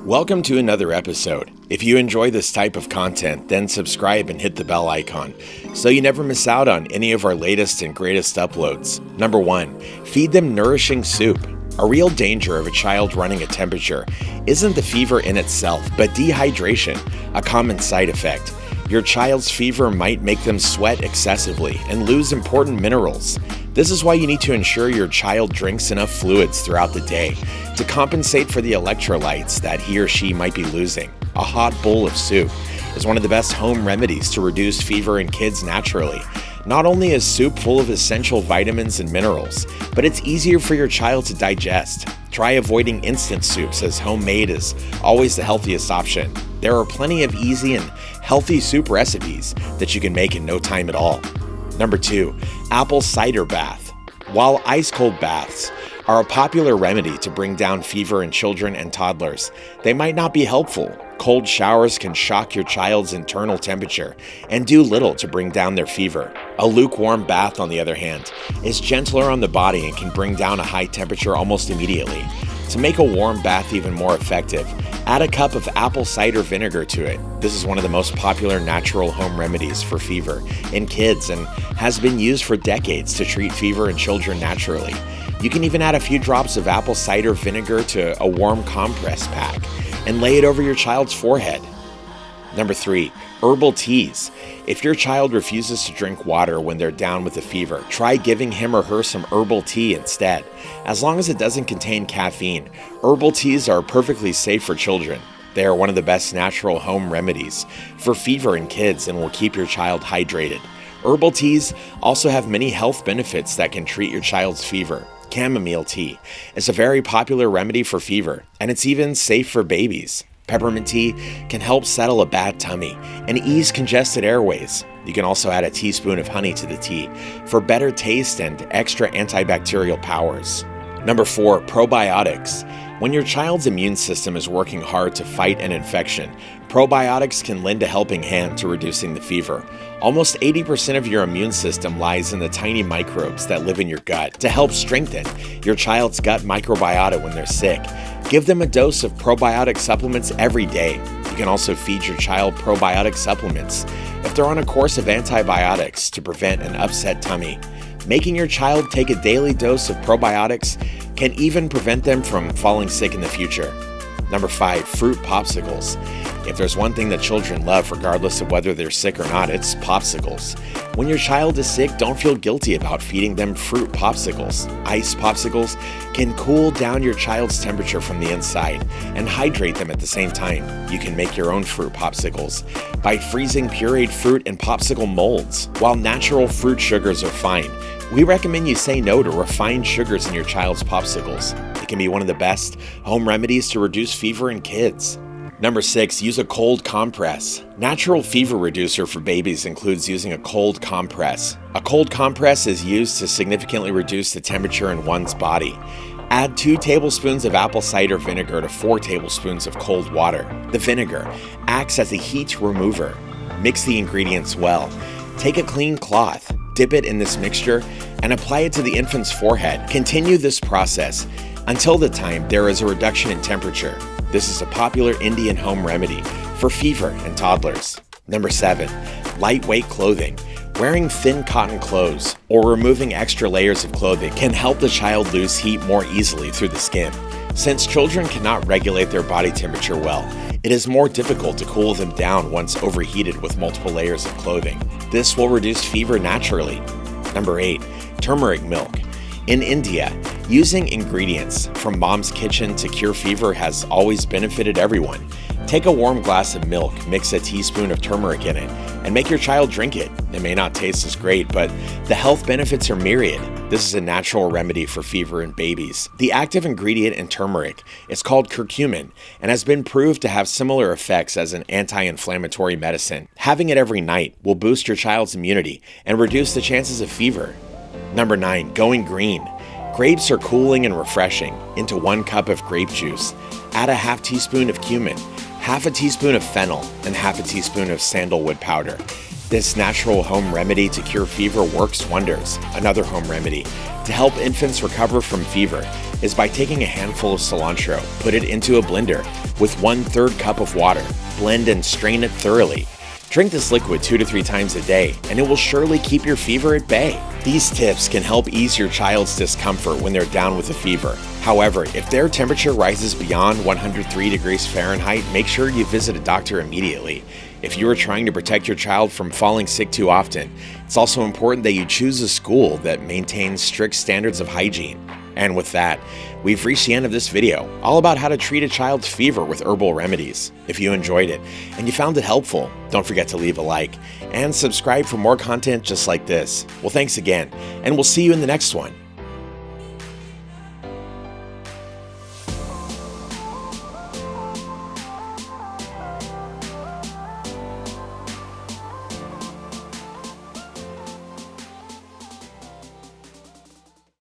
Welcome to another episode. If you enjoy this type of content, then subscribe and hit the bell icon so you never miss out on any of our latest and greatest uploads. Number 1, feed them nourishing soup. A real danger of a child running a temperature isn't the fever in itself, but dehydration, a common side effect. Your child's fever might make them sweat excessively and lose important minerals. This is why you need to ensure your child drinks enough fluids throughout the day to compensate for the electrolytes that he or she might be losing. A hot bowl of soup is one of the best home remedies to reduce fever in kids naturally. Not only is soup full of essential vitamins and minerals, but it's easier for your child to digest. Try avoiding instant soups, as homemade is always the healthiest option. There are plenty of easy and healthy soup recipes that you can make in no time at all. Number 2, apple cider bath. While ice-cold baths are a popular remedy to bring down fever in children and toddlers, they might not be helpful. Cold showers can shock your child's internal temperature and do little to bring down their fever. A lukewarm bath, on the other hand, is gentler on the body and can bring down a high temperature almost immediately. To make a warm bath even more effective, add a cup of apple cider vinegar to it. This is one of the most popular natural home remedies for fever in kids and has been used for decades to treat fever in children naturally. You can even add a few drops of apple cider vinegar to a warm compress pack and lay it over your child's forehead. Number 3, herbal teas. If your child refuses to drink water when they're down with a fever, try giving him or her some herbal tea instead. As long as it doesn't contain caffeine, herbal teas are perfectly safe for children. They are one of the best natural home remedies for fever in kids and will keep your child hydrated. Herbal teas also have many health benefits that can treat your child's fever. Chamomile tea is a very popular remedy for fever, and it's even safe for babies. Peppermint tea can help settle a bad tummy and ease congested airways. You can also add a teaspoon of honey to the tea for better taste and extra antibacterial powers. Number 4, probiotics. When your child's immune system is working hard to fight an infection, probiotics can lend a helping hand to reducing the fever. Almost 80% of your immune system lies in the tiny microbes that live in your gut. To help strengthen your child's gut microbiota when they're sick, give them a dose of probiotic supplements every day. You can also feed your child probiotic supplements if they're on a course of antibiotics to prevent an upset tummy. Making your child take a daily dose of probiotics can even prevent them from falling sick in the future. Number 5, fruit popsicles. If there's one thing that children love, regardless of whether they're sick or not, it's popsicles. When your child is sick, don't feel guilty about feeding them fruit popsicles. Ice popsicles can cool down your child's temperature from the inside and hydrate them at the same time. You can make your own fruit popsicles by freezing pureed fruit in popsicle molds. While natural fruit sugars are fine, we recommend you say no to refined sugars in your child's popsicles. It can be one of the best home remedies to reduce fever in kids. Number 6, use a cold compress. Natural fever reducer for babies includes using a cold compress. A cold compress is used to significantly reduce the temperature in one's body. Add 2 tablespoons of apple cider vinegar to 4 tablespoons of cold water. The vinegar acts as a heat remover. Mix the ingredients well. Take a clean cloth, dip it in this mixture, and apply it to the infant's forehead. Continue this process until the time there is a reduction in temperature. This is a popular Indian home remedy for fever in toddlers. Number 7, lightweight clothing. Wearing thin cotton clothes or removing extra layers of clothing can help the child lose heat more easily through the skin. Since children cannot regulate their body temperature well, it is more difficult to cool them down once overheated with multiple layers of clothing. This will reduce fever naturally. Number 8, turmeric milk. In India, using ingredients from mom's kitchen to cure fever has always benefited everyone. Take a warm glass of milk, mix a teaspoon of turmeric in it, and make your child drink it. It may not taste as great, but the health benefits are myriad. This is a natural remedy for fever in babies. The active ingredient in turmeric is called curcumin and has been proved to have similar effects as an anti-inflammatory medicine. Having it every night will boost your child's immunity and reduce the chances of fever. Number 9, going green. Grapes are cooling and refreshing. Into 1 cup of grape juice, add a half teaspoon of cumin, half a teaspoon of fennel, and half a teaspoon of sandalwood powder. This natural home remedy to cure fever works wonders. Another home remedy to help infants recover from fever is by taking a handful of cilantro, put it into a blender with 1/3 cup of water, blend and strain it thoroughly. Drink this liquid 2 to 3 times a day, and it will surely keep your fever at bay. These tips can help ease your child's discomfort when they're down with a fever. However, if their temperature rises beyond 103 degrees Fahrenheit, make sure you visit a doctor immediately. If you are trying to protect your child from falling sick too often, it's also important that you choose a school that maintains strict standards of hygiene. And with that, we've reached the end of this video, all about how to treat a child's fever with herbal remedies. If you enjoyed it and you found it helpful, don't forget to leave a like and subscribe for more content just like this. Well, thanks again, and we'll see you in the next one.